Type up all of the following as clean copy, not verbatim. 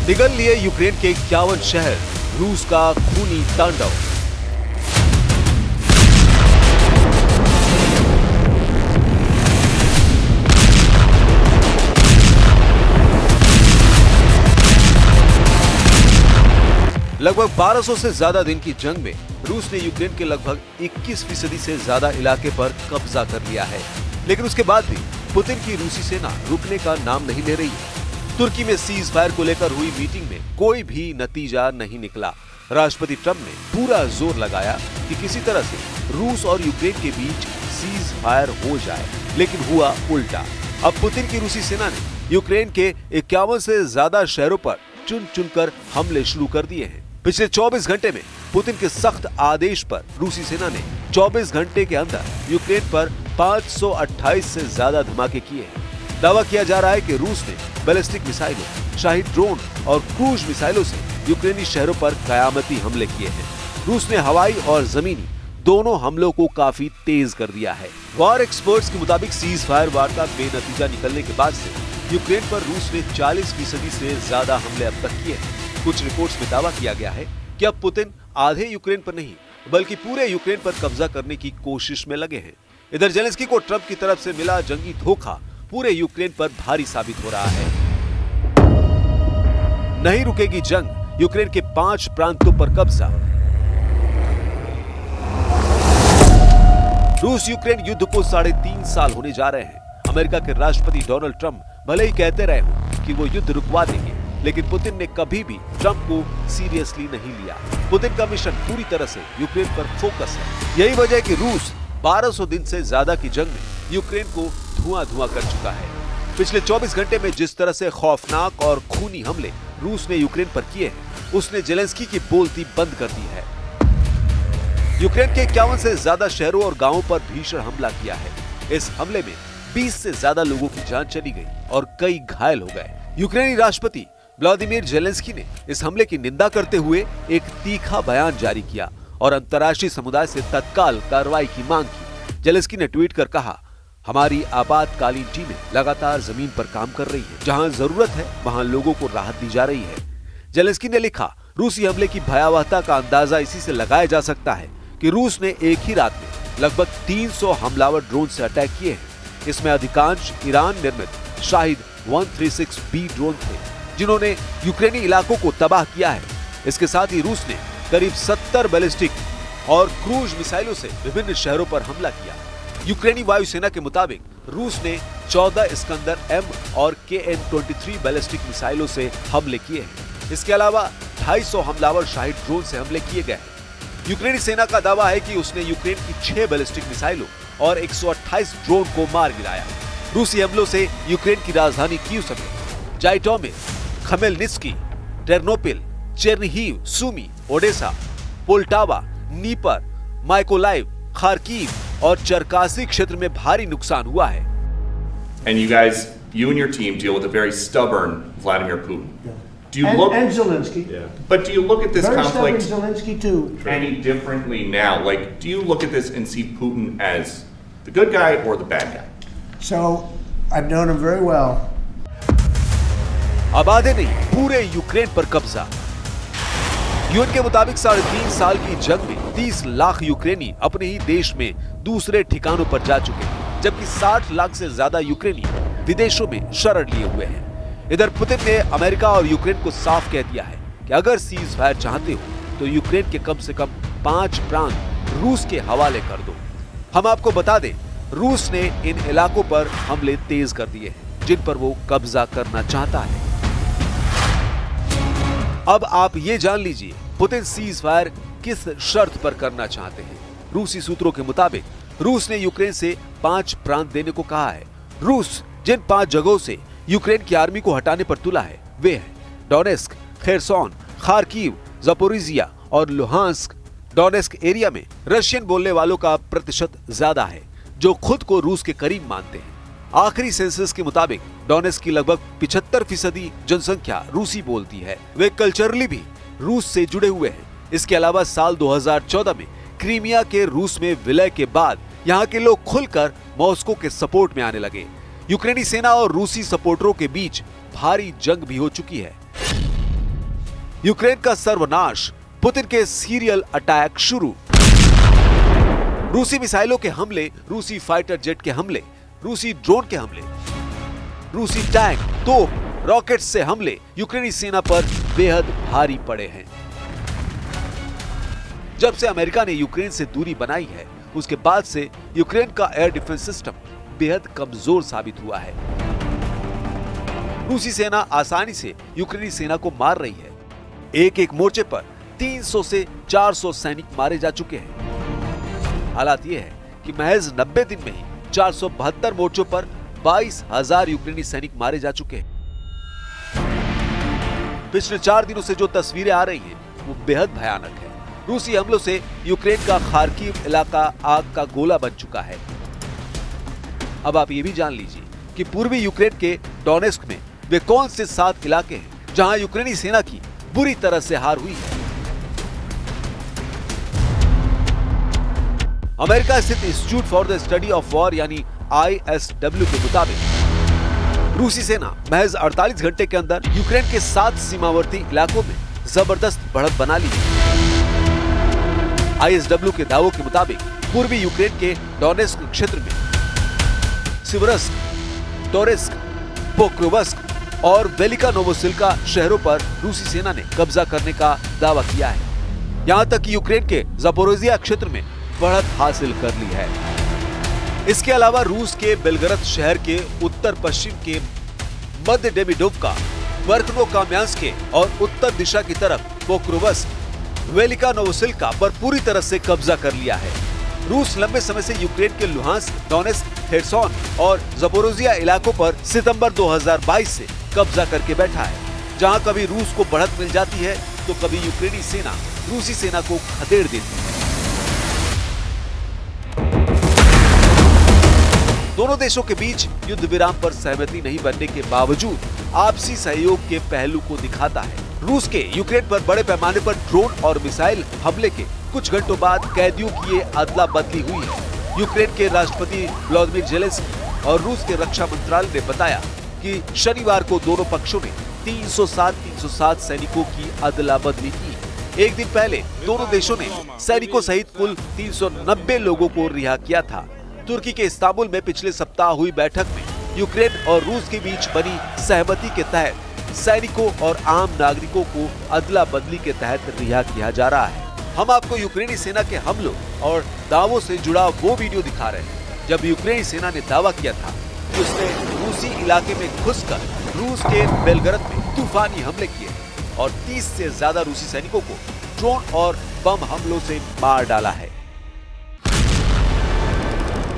निगल लिए यूक्रेन के 51 शहर, रूस का खूनी तांडव। लगभग 1200 से ज्यादा दिन की जंग में रूस ने यूक्रेन के लगभग 21% से ज्यादा इलाके पर कब्जा कर लिया है, लेकिन उसके बाद भी पुतिन की रूसी सेना रुकने का नाम नहीं ले रही है। तुर्की में सीज फायर को लेकर हुई मीटिंग में कोई भी नतीजा नहीं निकला। राष्ट्रपति ट्रंप ने पूरा जोर लगाया कि किसी तरह से रूस और यूक्रेन के बीच सीज फायर हो जाए, लेकिन हुआ उल्टा। अब पुतिन की रूसी सेना ने यूक्रेन के 51 से ज्यादा शहरों पर चुन चुनकर हमले शुरू कर दिए हैं। पिछले 24 घंटे में पुतिन के सख्त आदेश पर रूसी सेना ने 24 घंटे के अंदर यूक्रेन पर 528 से ज्यादा धमाके किए हैं। दावा किया जा रहा है कि रूस ने बैलिस्टिक मिसाइलों, शाहिद ड्रोन और क्रूज मिसाइलों से यूक्रेनी शहरों पर कयामती हमले किए हैं। रूस ने हवाई और जमीनी दोनों हमलों को काफी तेज कर दिया है। वॉर एक्सपर्ट्स के मुताबिक सीज फायर वार्ता बेनतीजा निकलने के बाद से यूक्रेन पर रूस ने 40% से ज्यादा हमले अब तक किए हैं। कुछ रिपोर्ट्स में दावा किया गया है कि अब पुतिन आधे यूक्रेन पर नहीं बल्कि पूरे यूक्रेन पर कब्जा करने की कोशिश में लगे हैं। इधर जेलेंस्की को ट्रंप की तरफ से मिला जंगी धोखा पूरे यूक्रेन पर भारी साबित हो रहा है। नहीं रुकेगी जंग, यूक्रेन के 5 प्रांतों पर कब्जा। रूस यूक्रेन युद्ध को 3.5 साल होने जा रहे हैं। अमेरिका के राष्ट्रपति डोनाल्ड ट्रंप भले ही कहते रहे हो कि वो युद्ध रुकवा देंगे, लेकिन पुतिन ने कभी भी ट्रंप को सीरियसली नहीं लिया। पुतिन का मिशन पूरी तरह से यूक्रेन पर फोकस है। यही वजह है कि रूस 1200 दिन से ज्यादा की जंग में यूक्रेन को धुआं-धुआं कर चुका है। पिछले 24 घंटे में जिस तरह से खौफनाक और खूनी हमले रूस ने यूक्रेन पर किए हैं, उसने जेलेंस्की की बोलती बंद कर दी है। यूक्रेन के 51 से ज्यादा शहरों और गांवों पर भीषण हमला किया है। इस हमले में 20 से ज्यादा लोगों की जान चली गई और कई घायल हो गए। यूक्रेनी राष्ट्रपति व्लादिमीर जेलेंस्की ने इस हमले की निंदा करते हुए एक तीखा बयान जारी किया और अंतर्राष्ट्रीय समुदाय से तत्काल कार्रवाई की मांग की। जेलेंस्की ने ट्वीट कर कहा, हमारी आपातकालीन टीमें लगातार जमीन पर काम कर रही है। जहां जरूरत है वहां लोगों को राहत दी जा रही है। जेलेंस्की ने लिखा, रूसी हमले की भयावहता का अंदाजा इसी से लगाया जा सकता है कि रूस ने एक ही रात में लगभग 300 हमलावर ड्रोन से अटैक किए हैं। इसमें अधिकांश ईरान निर्मित शाहिद 136B ड्रोन थे, जिन्होंने यूक्रेनी इलाकों को तबाह किया है। इसके साथ ही रूस ने करीब 70 बैलिस्टिक और क्रूज मिसाइलों से विभिन्न शहरों पर हमला किया। यूक्रेनी वायुसेना के मुताबिक रूस ने 14 इस्कंदर M और KN-23 बैलिस्टिक मिसाइलों से हमले किए हैं। इसके अलावा 250 हमलावर शाहिद ड्रोन से हमले किए गए हैं। यूक्रेनी सेना का दावा है कि उसने यूक्रेन की 6 बैलिस्टिक मिसाइलों और 128 ड्रोन को मार गिराया। रूसी हमलों से यूक्रेन की राजधानी कीव समेत Zhytomyr, Khmelnytskyi, Ternopil, Chernihiv, Sumy, Odesa, Poltava, Dnipro, Mykolaiv, Kharkiv और चरकासी क्षेत्र में भारी नुकसान हुआ है। And you guys, you and your team deal with a very stubborn Vladimir Putin. Yeah. Do you and Zelensky. Yeah. But do you look at this very conflict Zelensky too. any differently now? Like, do you look at this and see Putin as the good guy or the bad guy? So, I've known him very well. अब आधे नहीं पूरे Ukraine पर कब्जा। UN के मुताबिक 3.5 साल की जंग में 30 लाख यूक्रेनी अपने ही देश में दूसरे ठिकानों पर जा चुके हैं, जबकि 60 लाख से ज्यादा यूक्रेनी विदेशों में शरण लिए हुए हैं। इधर पुतिन ने अमेरिका और यूक्रेन को साफ कह दिया है कि अगर सीज फायर चाहते हो तो यूक्रेन के कम से कम 5 प्रांत रूस के हवाले कर दो। हम आपको बता दें, रूस ने इन इलाकों पर हमले तेज कर दिए हैं जिन पर वो कब्जा करना चाहता है। अब आप ये जान लीजिए पुतिन सीज फायर किस शर्त पर करना चाहते हैं। रूसी सूत्रों के मुताबिक रूस ने यूक्रेन से 5 प्रांत देने को कहा है। रूस जिन 5 जगहों से यूक्रेन की आर्मी को हटाने पर तुला है वे हैं डोनेस्क, खेरसोन, खार्किव, ज़पोरिजिया और लुहांस्क। डोनेस्क एरिया में रशियन बोलने वालों का प्रतिशत ज्यादा है, जो खुद को रूस के करीब मानते हैं। आखिरी सेंसस के मुताबिक डोनेस्क की लगभग 75% जनसंख्या रूसी बोलती है। वे कल्चरली भी रूस से जुड़े हुए हैं। इसके अलावा साल 2014 में क्रीमिया के रूस में विलय के बाद यहाँ के लोग खुलकर मॉस्को के सपोर्ट में आने लगे। यूक्रेनी सेना और रूसी सपोर्टरों के बीच भारी जंग भी हो चुकी है। यूक्रेन का सर्वनाश, पुतिन के सीरियल अटैक शुरू। रूसी मिसाइलों के हमले, रूसी फाइटर जेट के हमले, रूसी ड्रोन के हमले, रूसी टैंक, तोप, रॉकेट से हमले यूक्रेनी सेना पर बेहद भारी पड़े हैं। जब से अमेरिका ने यूक्रेन से दूरी बनाई है, उसके बाद से यूक्रेन का एयर डिफेंस सिस्टम बेहद कमजोर साबित हुआ है। रूसी सेना आसानी से यूक्रेनी सेना को मार रही है। एक एक मोर्चे पर 300 से 400 सैनिक मारे जा चुके हैं। हालात यह है कि महज 90 दिन में ही 472 मोर्चों पर 22,000 यूक्रेनी सैनिक मारे जा चुके हैं। पिछले 4 दिनों से जो तस्वीरें आ रही हैं, वो बेहद भयानक है। रूसी हमलों से यूक्रेन का खार्किव इलाका आग का गोला बन चुका है। अब आप ये भी जान लीजिए कि पूर्वी यूक्रेन के डोनेस्क में वे कौन से 7 इलाके हैं जहां यूक्रेनी सेना की बुरी तरह से हार हुई है। अमेरिका स्थित institute for the study of war यानी ISW के मुताबिक रूसी सेना महज 48 घंटे के अंदर यूक्रेन के 7 सीमावर्ती इलाकों में जबरदस्त बढ़त बना ली है। ISW के दावों के मुताबिक पूर्वी यूक्रेन के डोनेस्क क्षेत्र में सिवरस्क, टोरेस्क, पोक्रोवस्क और वेलिका नोवोसिल्का शहरों पर रूसी सेना ने कब्जा करने का दावा किया है। यहां तक कि यूक्रेन के ज़पोरोजिया क्षेत्र में बढ़त हासिल कर ली है। इसके अलावा रूस के बेलगरद शहर के उत्तर पश्चिम के मध्य डेमिडोवका, वर्खनोकाम्यांस्क और उत्तर दिशा की तरफ पोक्रोवस्क, वेलिका नोवोसिल्का पर पूरी तरह से कब्जा कर लिया है। रूस लंबे समय से यूक्रेन के लुहांस्क, डोनेस्क, हेरसोन और ज़पोरोजिया इलाकों पर सितंबर 2022 से कब्जा करके बैठा है। जहां कभी रूस को बढ़त मिल जाती है तो कभी यूक्रेनी सेना रूसी सेना को खदेड़ देती है। दोनों देशों के बीच युद्ध विराम पर सहमति नहीं बनने के बावजूद आपसी सहयोग के पहलू को दिखाता है। रूस के यूक्रेन पर बड़े पैमाने पर ड्रोन और मिसाइल हमले के कुछ घंटों बाद कैदियों की ये अदला बदली हुई है। यूक्रेन के राष्ट्रपति व्लादिमीर ज़ेलेंस्की और रूस के रक्षा मंत्रालय ने बताया कि शनिवार को दोनों पक्षों ने 307 सैनिकों की अदला बदली की। एक दिन पहले दोनों देशों ने सैनिकों सहित कुल 390 लोगों को रिहा किया था। तुर्की के इस्तांबुल में पिछले सप्ताह हुई बैठक में यूक्रेन और रूस के बीच बनी सहमति के तहत सैनिकों और आम नागरिकों को अदला बदली के तहत रिहा किया जा रहा है। हम आपको यूक्रेनी सेना के हमलों और दावों से जुड़ा वो वीडियो दिखा रहे हैं जब यूक्रेनी सेना ने दावा किया था कि उसने रूसी इलाके में घुसकर रूस के बेलगरद में तूफानी हमले किए और 30 से ज्यादा रूसी सैनिकों को ड्रोन और बम हमलों से मार डाला है।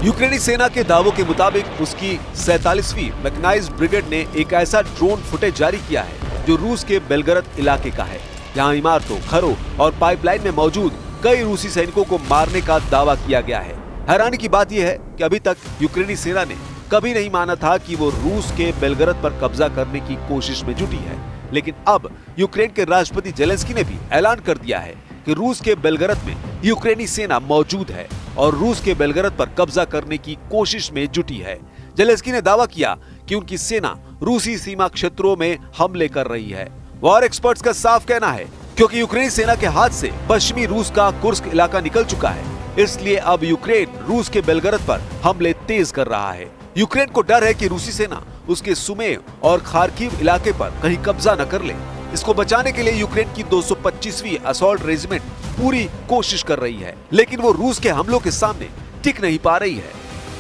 यूक्रेनी सेना के दावों के मुताबिक उसकी 47वीं मैकेनाइज्ड ब्रिगेड ने एक ऐसा ड्रोन फुटेज जारी किया है जो रूस के बेलगरद इलाके का है, जहां इमारतों, घरों और पाइपलाइन में मौजूद कई रूसी सैनिकों को मारने का दावा किया गया है। हैरानी की बात यह है कि अभी तक यूक्रेनी सेना ने कभी नहीं माना था कि वो रूस के बेलगरद पर कब्जा करने की कोशिश में जुटी है, लेकिन अब यूक्रेन के राष्ट्रपति ज़ेलेंस्की ने भी ऐलान कर दिया है कि रूस के बेलगरद में यूक्रेनी सेना मौजूद है और रूस के बेलगरद पर कब्जा करने की कोशिश में जुटी है। ज़ेलेंस्की ने दावा किया कि उनकी सेना रूसी सीमा क्षेत्रों में हमले कर रही है। वॉर एक्सपर्ट्स का साफ कहना है क्योंकि यूक्रेनी सेना के हाथ से पश्चिमी रूस का कुर्स्क इलाका निकल चुका है, इसलिए अब यूक्रेन रूस के बेलगरद पर हमले तेज कर रहा है। यूक्रेन को डर है कि रूसी सेना उसके सुमे और खार्किव इलाके पर कहीं कब्जा न कर ले। इसको बचाने के लिए यूक्रेन की 225वीं असॉल्ट रेजिमेंट पूरी कोशिश कर रही है, लेकिन वो रूस के हमलों के सामने टिक नहीं पा रही है।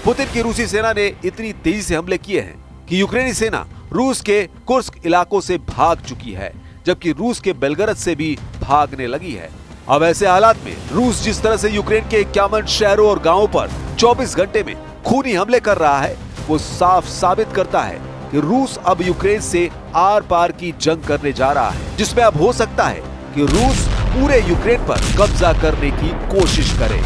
पुतिन की रूसी सेना ने इतनी तेजी से हमले किए हैं कि यूक्रेनी सेना रूस के कुर्स्क इलाकों से भाग चुकी है, जबकि रूस के बेलगरद से भी भागने लगी है। अब ऐसे हालात में रूस जिस तरह से यूक्रेन के 51 शहरों और गांवों पर 24 घंटे में खूनी हमले कर रहा है, वो साफ साबित करता है कि रूस अब यूक्रेन से आर पार की जंग करने जा रहा है, जिसमें अब हो सकता है कि रूस पूरे यूक्रेन पर कब्जा करने की कोशिश करे।